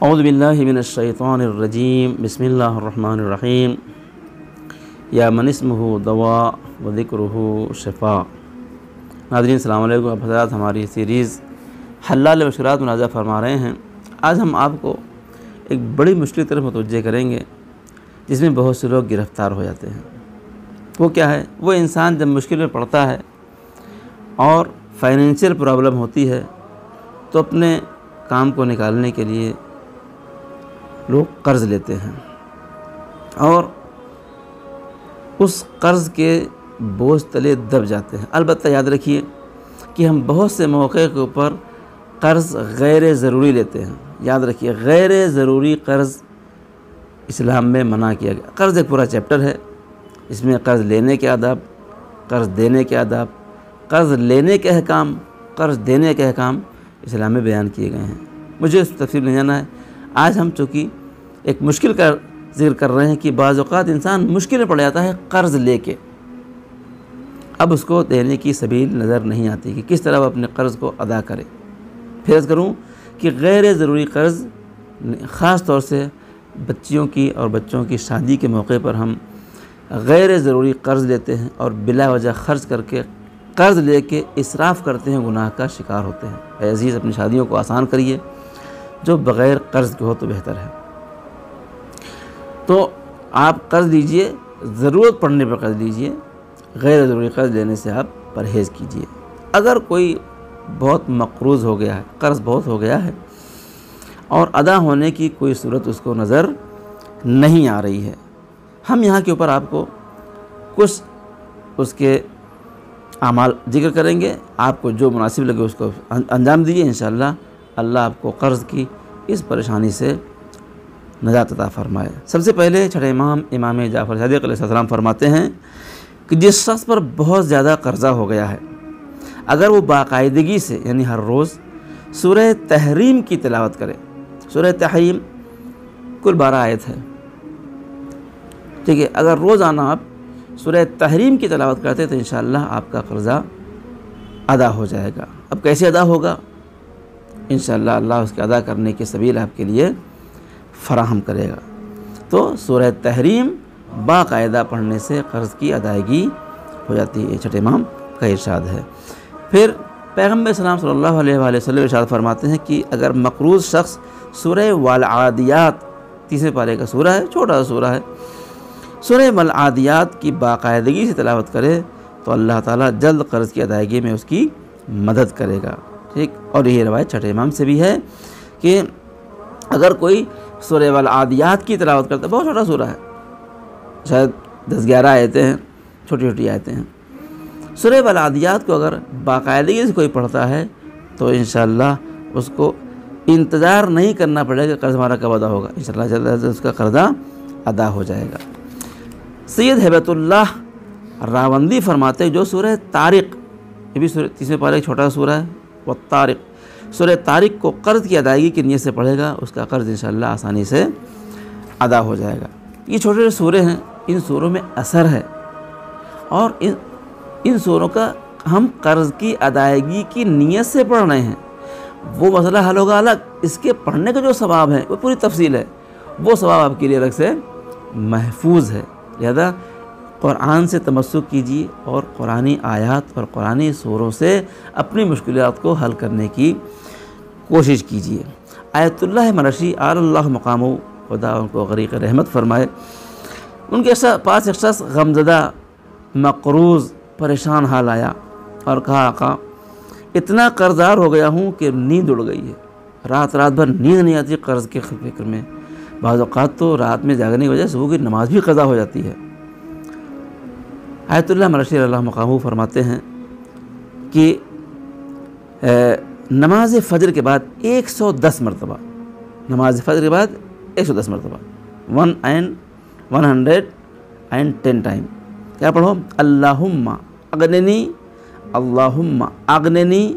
اعوذ باللہ من الشیطان الرجیم بسم اللہ الرحمن الرحیم یا من اسمہ دواء و ذکرہ شفاء۔ ناظرین السلام علیکم۔ آپ حضرات ہماری سیریز حلال مشکلات مناظرہ فرما رہے ہیں۔ آج ہم آپ کو ایک بڑی مشکل طرف متوجہ کریں گے جس میں بہت سے لوگ گرفتار ہو جاتے ہیں۔ وہ کیا ہے؟ وہ انسان جب مشکل میں پڑتا ہے اور فائنینشیل پرابلم ہوتی ہے تو اپنے کام کو نکالنے کے لیے لوگ قرض لیتے ہیں اور اس قرض کے بوجھ تلے دب جاتے ہیں۔ البتہ یاد رکھیے کہ ہم بہت سے موقع کے اوپر قرض غیر ضروری لیتے ہیں۔ یاد رکھیے، غیر ضروری قرض اسلام میں منع کیا گیا۔ قرض ایک پورا چیپٹر ہے، اس میں قرض لینے کے آداب، قرض دینے کے آداب، قرض لینے کے احکام، قرض دینے کے احکام اسلام میں بیان کیے گئے ہیں۔ مجھے اس تفصیل نہیں جانا ہے۔ آج ہم چونکہ ایک مشکل کا ذکر کر رہے ہیں کہ بعض اوقات انسان مشکل میں پڑ جاتا ہے قرض لے کے، اب اس کو دینے کی سبیل نظر نہیں آتی کہ کس طرح وہ اپنے قرض کو ادا کرے۔ پھر عرض کروں کہ غیر ضروری قرض، خاص طور سے بچیوں کی اور بچوں کی شادی کے موقع پر ہم غیر ضروری قرض لیتے ہیں اور بلا وجہ خرچ کر کے قرض لے کے اسراف کرتے ہیں، گناہ کا شکار ہوتے ہیں۔ اے عزیز، اپنی شادیوں کو آسان کریے، جو بغیر قرض کے ہو تو بہتر ہے۔ تو آپ قرض لیجئے، ضرورت پڑنے پر قرض لیجئے، غیر ضروری قرض لینے سے آپ پرہیز کیجئے۔ اگر کوئی بہت مقروض ہو گیا ہے، قرض بہت ہو گیا ہے اور ادا ہونے کی کوئی صورت اس کو نظر نہیں آ رہی ہے، ہم یہاں کے اوپر آپ کو کچھ اس کے اعمال ذکر کریں گے۔ آپ کو جو مناسب لگے اس کو انجام دیجیے، انشاءاللہ اللہ آپ کو قرض کی اس پریشانی سے نجات عطا فرمائے۔ سب سے پہلے چھٹے امام امام جعفر صادق علیہ السلام فرماتے ہیں کہ جس شخص پر بہت زیادہ قرضہ ہو گیا ہے، اگر وہ باقاعدگی سے یعنی ہر روز سورہ تحریم کی تلاوت کرے۔ سورہ تحریم کل 12 آیت ہے، ٹھیک ہے؟ اگر روزانہ آپ سورہ تحریم کی تلاوت کرتے تو انشاءاللہ آپ کا قرضہ ادا ہو جائے گا۔ اب کیسے ادا ہوگا؟ انشاءاللہ اللہ اس کے ادا کرنے کی سبیل آپ کے لیے فراہم کرے گا۔ تو سورہ تحریم باقاعدہ پڑھنے سے قرض کی ادائیگی ہو جاتی ہے، چھٹے امام کا ارشاد ہے۔ پھر پیغمبر اسلام صلی اللہ علیہ وآلہ وسلم ارشاد فرماتے ہیں کہ اگر مقروض شخص سورہ والعادیات، 30ویں پارے کا سورہ ہے، چھوٹا سا سورہ ہے، سورہ والعادیات کی باقاعدگی سے تلاوت کرے تو اللہ تعالیٰ جلد قرض کی ادائیگی میں اس کی مدد کرے گا، ٹھیک؟ اور یہ روایت چھٹے امام سے بھی ہے کہ اگر کوئی سورہ والعادیات کی تلاوت کرتا ہے، بہت چھوٹا سورہ ہے، شاید 10-11 آیتیں ہیں، چھوٹی چھوٹی آیتیں ہیں، سورہ والعادیات کو اگر باقاعدگی سے کوئی پڑھتا ہے تو انشاءاللہ اس کو انتظار نہیں کرنا پڑے گا قرض ہمارا کب ادا ہوگا، انشاءاللہ جلد اس کا قرضہ ادا ہو جائے گا۔ سید ہیبت اللہ راوندی فرماتے ہیں جو سورہ طارق، یہ بھی 30ویں پارے ایک چھوٹا سورہ ہے، والطارق، سورہ طارق کو قرض کی ادائیگی کی نیت سے پڑھے گا، اس کا قرض انشاءاللہ آسانی سے ادا ہو جائے گا۔ یہ چھوٹے چھوٹے سورے ہیں، ان سوروں میں اثر ہے اور ان سوروں کا ہم قرض کی ادائیگی کی نیت سے پڑھ رہے ہیں، وہ مسئلہ حل ہوگا الگ، اس کے پڑھنے کا جو ثواب ہے وہ پوری تفصیل ہے، وہ ثواب آپ کے لیے الگ سے محفوظ ہے۔ لہذا قرآن سے تمسک کیجیے اور قرآنی آیات اور قرآنی سوروں سے اپنی مشکلات کو حل کرنے کی کوشش کیجیے۔ آیت اللہ مرشی آل اللہ مقامو، خدا ان کو غریق رحمت فرمائے، ان کے پاس ایک شخص غمزدہ، مقروض، پریشان حال آیا اور کہا آقا اتنا قرضدار ہو گیا ہوں کہ نیند اڑ گئی ہے، رات بھر نیند نہیں آتی قرض کے فکر میں، بعض اوقات تو رات میں جاگنے کی وجہ سے صبح کی نماز بھی قضا ہو جاتی ہے۔ آیت اللہ مرشی اللہ مقامو فرماتے ہیں کہ نماز فجر کے بعد 110 مرتبہ، نماز فجر کے بعد 110 مرتبہ 110 ٹائم کیا پڑھو؟ اللہم اغننی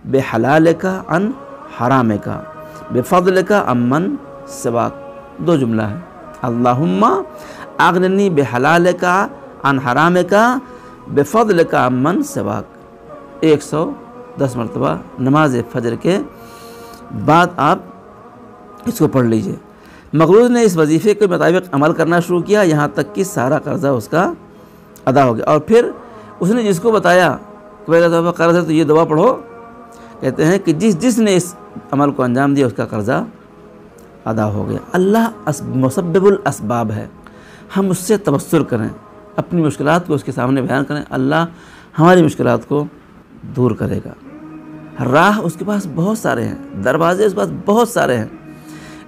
بحلالک عن حرامک بفضلک عمن سواک، دو جملہ ہے، اللہم اغننی بحلالک عن حرامک بفضلک عمن سواک، 110 مرتبہ نماز فجر کے بعد آپ اس کو پڑھ لیجئے۔ مقروض نے اس وظیفے کے مطابق عمل کرنا شروع کیا یہاں تک کہ سارا قرضہ اس کا ادا ہو گیا، اور پھر اس نے جس کو بتایا کہ میرا دفعہ قرض ہے تو یہ دعا پڑھو، کہتے ہیں کہ جس نے اس عمل کو انجام دیا اس کا قرضہ ادا ہو گیا۔ اللہ مسبب الاسباب ہے، ہم اس سے توسل کریں، اپنی مشکلات کو اس کے سامنے بیان کریں، اللہ ہماری مشکلات کو دور کرے گا۔ راہ اس کے پاس بہت سارے ہیں، دروازے اس کے پاس بہت سارے ہیں،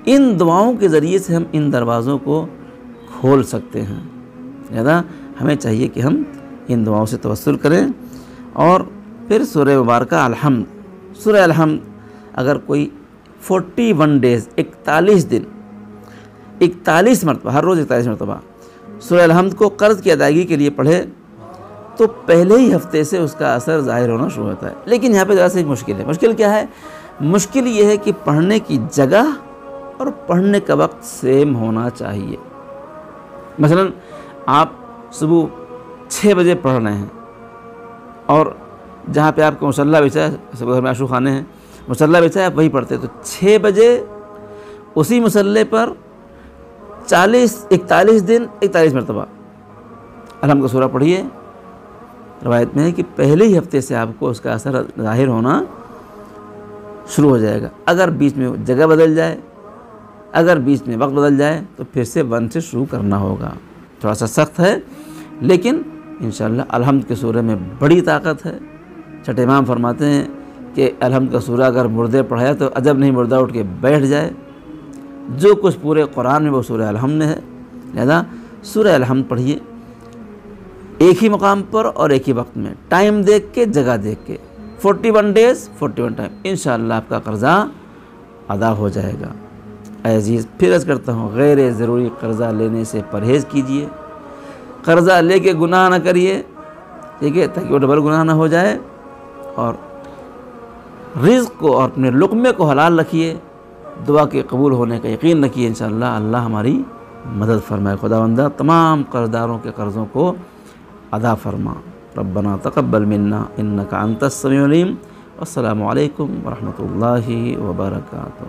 ان دعاؤں کے ذریعے سے ہم ان دروازوں کو کھول سکتے ہیں۔ لہذا ہمیں چاہیے کہ ہم ان دعاؤں سے توسل کریں۔ اور پھر سورہ مبارکہ الحمد، سورہ الحمد اگر کوئی 41 ڈیز 41 دن 41 مرتبہ، ہر روز 41 مرتبہ سورہ الحمد کو قرض کی ادائیگی کے لیے پڑھے تو پہلے ہی ہفتے سے اس کا اثر ظاہر ہونا شروع ہوتا ہے۔ لیکن یہاں پہ ذرا سی مشکل ہے۔ مشکل کیا ہے؟ مشکل یہ ہے کہ پڑھنے کی جگہ اور پڑھنے کا وقت سیم ہونا چاہیے۔ مثلا آپ صبح 6 بجے پڑھ رہے ہیں اور جہاں پہ آپ کا مصلی بچھا ہے، سب گھر میں عشو خانے ہیں، مصلی بچھا ہے آپ وہیں پڑھتے ہیں، تو 6 بجے اسی مصلی پر 41 دن 41 مرتبہ الحمد کا سورہ پڑھیے۔ روایت میں ہے کہ پہلے ہی ہفتے سے آپ کو اس کا اثر ظاہر ہونا شروع ہو جائے گا۔ اگر بیچ میں جگہ بدل جائے، اگر بیچ میں وقت بدل جائے تو پھر سے 1 سے شروع کرنا ہوگا۔ تھوڑا سا سخت ہے لیکن انشاءاللہ الحمد کے سورہ میں بڑی طاقت ہے۔ چھٹے امام فرماتے ہیں کہ الحمد کا سورہ اگر مردے پڑھایا تو عجب نہیں مردہ اٹھ کے بیٹھ جائے۔ جو کچھ پورے قرآن میں وہ سورہ الحمد میں ہے، لہذا سورہ الحمد پڑھیے ایک ہی مقام پر اور ایک ہی وقت میں، ٹائم دیکھ کے، جگہ دیکھ کے، 41 ڈیز 41 ٹائم، انشاءاللہ آپ کا قرضہ ادا ہو جائے گا۔ اے عزیز، پھر عرض کرتا ہوں، غیر ضروری قرضہ لینے سے پرہیز کیجئے، قرضہ لے کے گناہ نہ کریے، ٹھیک ہے، تاکہ وہ ڈبل گناہ نہ ہو جائے، اور رزق کو اور اپنے لقمے کو حلال رکھیے، دعا کے قبول ہونے کا یقین رکھیے، انشاءاللہ اللہ ہماری مدد فرمائے۔ خداوندہ تمام قرضداروں کے قرضوں کو ادا فرما۔ ربنا تقبل منا انک انت السمیع العلیم۔ السلام علیکم ورحمۃ اللہ وبرکاتہ۔